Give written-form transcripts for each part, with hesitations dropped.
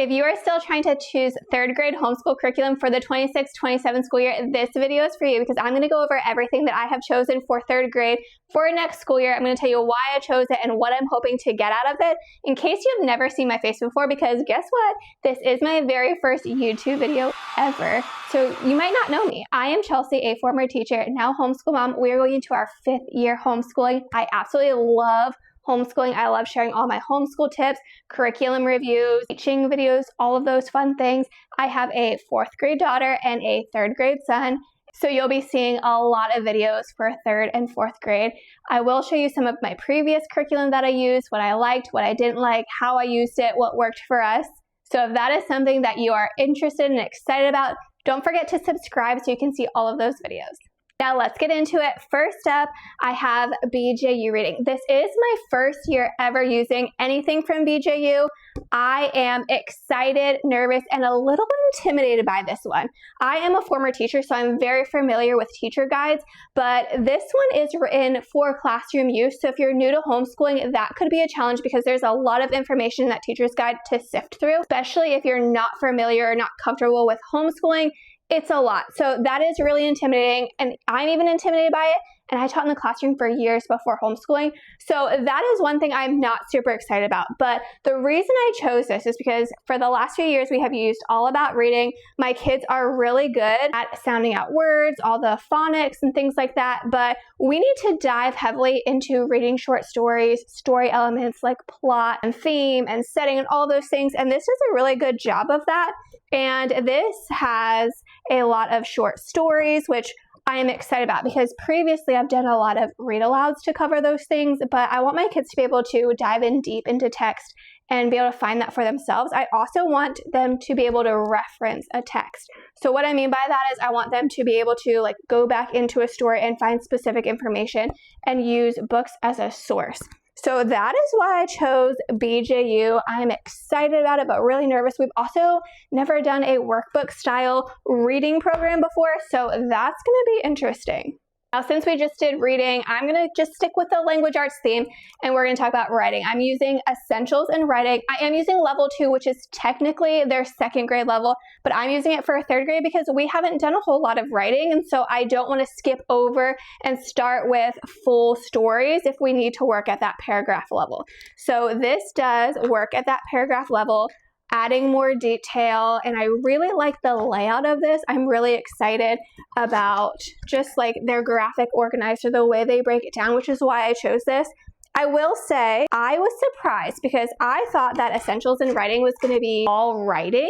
If you are still trying to choose third grade homeschool curriculum for the 26-27 school year, this video is for you because I'm going to go over everything that I have chosen for third grade for next school year. I'm going to tell you why I chose it and what I'm hoping to get out of it in case you've never seen my face before, because guess what? This is my very first YouTube video ever. So you might not know me. I am Chelsea, a former teacher, now homeschool mom. We are going into our 5th year homeschooling. I absolutely love homeschooling. I love sharing all my homeschool tips, curriculum reviews, teaching videos, all of those fun things. I have a 4th grade daughter and a 3rd grade son, so you'll be seeing a lot of videos for 3rd and 4th grade. I will show you some of my previous curriculum that I used, what I liked, what I didn't like, how I used it, what worked for us. So if that is something that you are interested and excited about, don't forget to subscribe so you can see all of those videos. Now let's get into it. First up, I have BJU Reading. This is my first year ever using anything from BJU. I am excited, nervous, and a little intimidated by this one. I am a former teacher, so I'm very familiar with teacher guides, but this one is written for classroom use. So if you're new to homeschooling, that could be a challenge because there's a lot of information in that teacher's guide to sift through, especially if you're not familiar or not comfortable with homeschooling. It's a lot. So that is really intimidating, and I'm even intimidated by it, and I taught in the classroom for years before homeschooling. So that is one thing I'm not super excited about. But the reason I chose this is because for the last few years, we have used All About Reading. My kids are really good at sounding out words, all the phonics and things like that, but we need to dive heavily into reading short stories, story elements like plot and theme and setting and all those things, and this does a really good job of that. And this has a lot of short stories, which I am excited about because previously I've done a lot of read alouds to cover those things, but I want my kids to be able to dive in deep into text and be able to find that for themselves. I also want them to be able to reference a text. So what I mean by that is I want them to be able to go back into a story and find specific information and use books as a source. So that is why I chose BJU. I'm excited about it, but really nervous. We've also never done a workbook style reading program before, so that's going to be interesting. Now, since we just did reading, I'm going to just stick with the language arts theme, and we're going to talk about writing. I'm using Essentials in Writing. I am using level 2, which is technically their 2nd grade level, but I'm using it for 3rd grade because we haven't done a whole lot of writing, and so I don't want to skip over and start with full stories if we need to work at that paragraph level. So this does work at that paragraph level, adding more detail, and I really like the layout of this. I'm really excited about just their graphic organizer, the way they break it down, which is why I chose this. I will say I was surprised because I thought that Essentials in Writing was going to be all writing,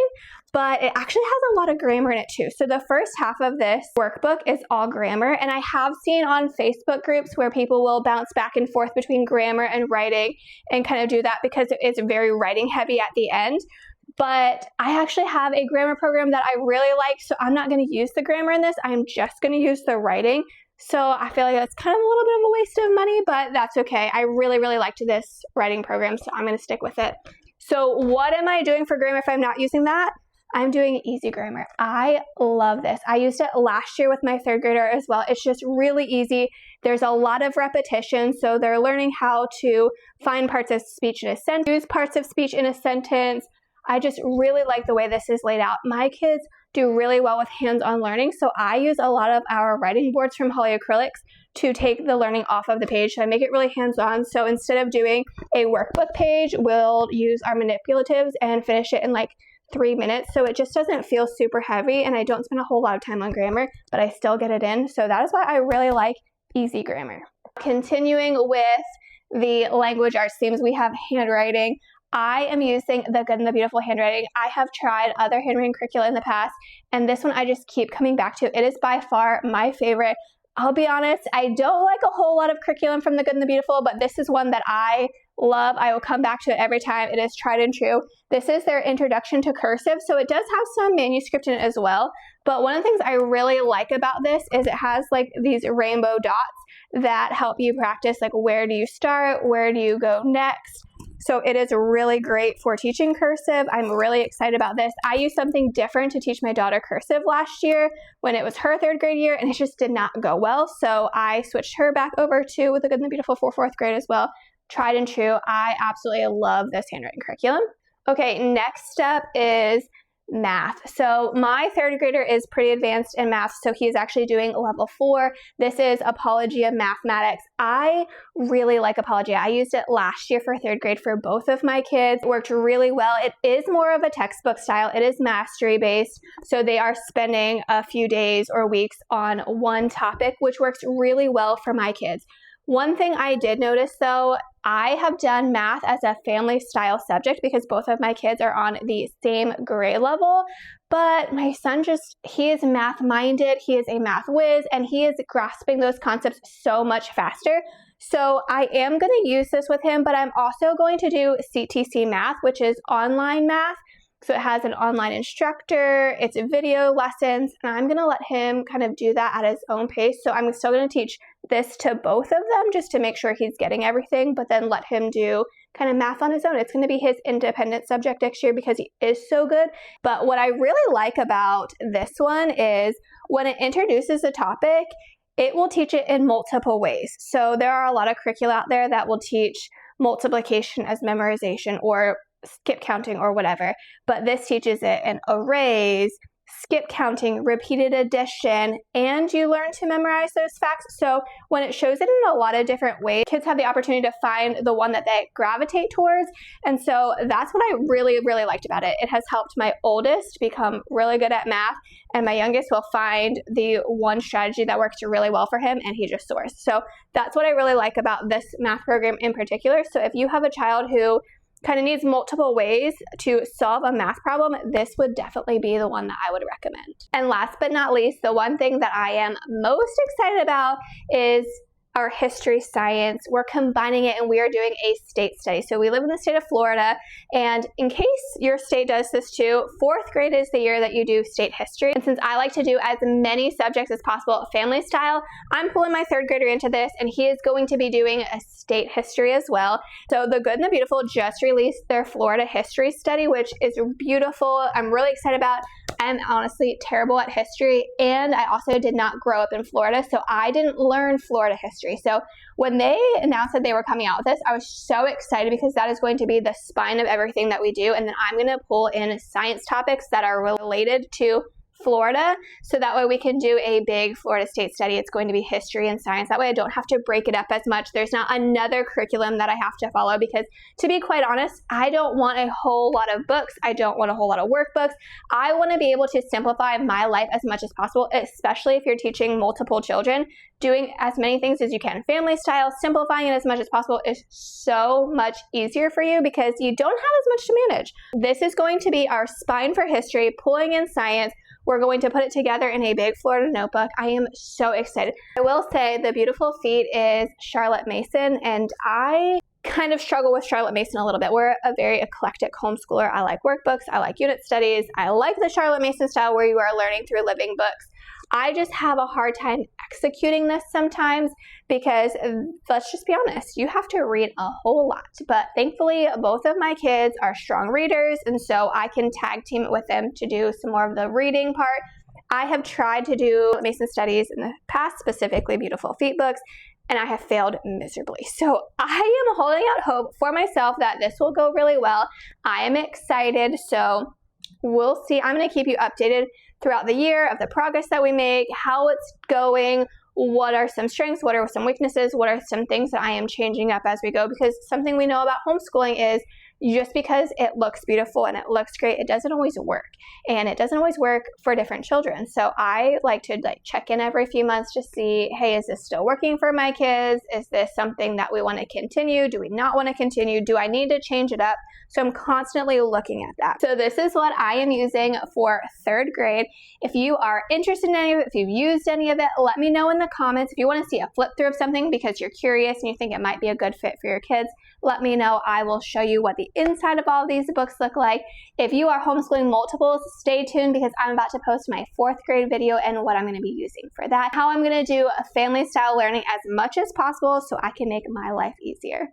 but it actually has a lot of grammar in it too. So the first half of this workbook is all grammar, and I have seen on Facebook groups where people will bounce back and forth between grammar and writing and kind of do that because it's very writing heavy at the end. But I actually have a grammar program that I really like, so I'm not going to use the grammar in this. I'm just going to use the writing. So I feel like that's kind of a little bit of a waste of money, but that's okay. I really, really liked this writing program, so I'm going to stick with it. So what am I doing for grammar if I'm not using that? I'm doing Easy Grammar. I love this. I used it last year with my 3rd grader as well. It's just really easy. There's a lot of repetition, so they're learning how to find parts of speech in a sentence, use parts of speech in a sentence. I just really like the way this is laid out. My kids do really well with hands-on learning, so I use a lot of our writing boards from Hawley Acrylics to take the learning off of the page. So I make it really hands-on. So instead of doing a workbook page, we'll use our manipulatives and finish it in 3 minutes. So it just doesn't feel super heavy, and I don't spend a whole lot of time on grammar, but I still get it in. So that is why I really like Easy Grammar. Continuing with the language arts themes, we have handwriting. I am using the Good and the Beautiful handwriting. I have tried other handwriting curricula in the past, and this one I just keep coming back to. It is by far my favorite. I'll be honest, I don't like a whole lot of curriculum from the Good and the Beautiful, but this is one that I love. I will come back to it every time. It is tried and true. This is their introduction to cursive, so it does have some manuscript in it as well. But one of the things I really like about this is it has these rainbow dots that help you practice where do you start, where do you go next. So it is really great for teaching cursive. I'm really excited about this. I used something different to teach my daughter cursive last year when it was her 3rd grade year, and it just did not go well. So I switched her back over to the Good and the Beautiful for 4th grade as well. Tried and true. I absolutely love this handwriting curriculum. Okay, next up is math. So my third grader is pretty advanced in math, so he is actually doing level 4. This is Apologia Mathematics. I really like Apologia. I used it last year for third grade for both of my kids. It worked really well. It is more of a textbook style. It is mastery based, so they are spending a few days or weeks on one topic, which works really well for my kids. One thing I did notice though, I have done math as a family style subject because both of my kids are on the same grade level, but my son he is math minded, he is a math whiz, and he is grasping those concepts so much faster. So I am going to use this with him, but I'm also going to do CTC Math, which is online math. So it has an online instructor, it's video lessons, and I'm going to let him kind of do that at his own pace. So I'm still going to teach this to both of them just to make sure he's getting everything, but then let him do kind of math on his own. It's going to be his independent subject next year because he is so good. But what I really like about this one is when it introduces a topic, it will teach it in multiple ways. So there are a lot of curricula out there that will teach multiplication as memorization or skip counting or whatever, but this teaches it in arrays, skip counting, repeated addition, and you learn to memorize those facts. So when it shows it in a lot of different ways, kids have the opportunity to find the one that they gravitate towards. And so that's what I really, really liked about it. It has helped my oldest become really good at math, and my youngest will find the one strategy that works really well for him, and he just soars. So that's what I really like about this math program in particular. So if you have a child who kind of needs multiple ways to solve a math problem, this would definitely be the one that I would recommend. And last but not least, the one thing that I am most excited about is our history science. We're combining it and we are doing a state study. So we live in the state of Florida, and in case your state does this too, 4th grade is the year that you do state history. And since I like to do as many subjects as possible family style, I'm pulling my 3rd grader into this, and he is going to be doing a state history as well. So The Good and the Beautiful just released their Florida history study, which is beautiful. I'm really excited about. I'm honestly terrible at history, and I also did not grow up in Florida, so I didn't learn Florida history. So when they announced that they were coming out with this, I was so excited because that is going to be the spine of everything that we do. And then I'm going to pull in science topics that are related to Florida, so that way we can do a big Florida state study. It's going to be history and science. That way I don't have to break it up as much. There's not another curriculum that I have to follow, because to be quite honest, I don't want a whole lot of books. I don't want a whole lot of workbooks. I want to be able to simplify my life as much as possible, especially if you're teaching multiple children. Doing as many things as you can, family style, simplifying it as much as possible is so much easier for you because you don't have as much to manage. This is going to be our spine for history, pulling in science. We're going to put it together in a big Florida notebook. I am so excited. I will say the beautiful feat is Charlotte Mason, and I kind of struggle with Charlotte Mason a little bit. We're a very eclectic homeschooler. I like workbooks. I like unit studies. I like the Charlotte Mason style where you are learning through living books. I just have a hard time executing this sometimes because, let's just be honest, you have to read a whole lot. But thankfully, both of my kids are strong readers, and so I can tag team it with them to do some more of the reading part. I have tried to do Mason studies in the past, specifically Beautiful Feet books, and I have failed miserably. So I am holding out hope for myself that this will go really well. I am excited, so we'll see. I'm going to keep you updated throughout the year of the progress that we make, how it's going, what are some strengths, what are some weaknesses, what are some things that I am changing up as we go, because something we know about homeschooling is just because it looks beautiful and it looks great, it doesn't always work. And it doesn't always work for different children. So I like to check in every few months to see, hey, is this still working for my kids? Is this something that we want to continue? Do we not want to continue? Do I need to change it up? So I'm constantly looking at that. So this is what I am using for 3rd grade. If you are interested in any of it, if you've used any of it, let me know in the comments. If you want to see a flip through of something because you're curious and you think it might be a good fit for your kids, let me know. I will show you what the inside of all of these books look like. If you are homeschooling multiples, stay tuned because I'm about to post my 4th grade video and what I'm going to be using for that. How I'm going to do a family style learning as much as possible so I can make my life easier.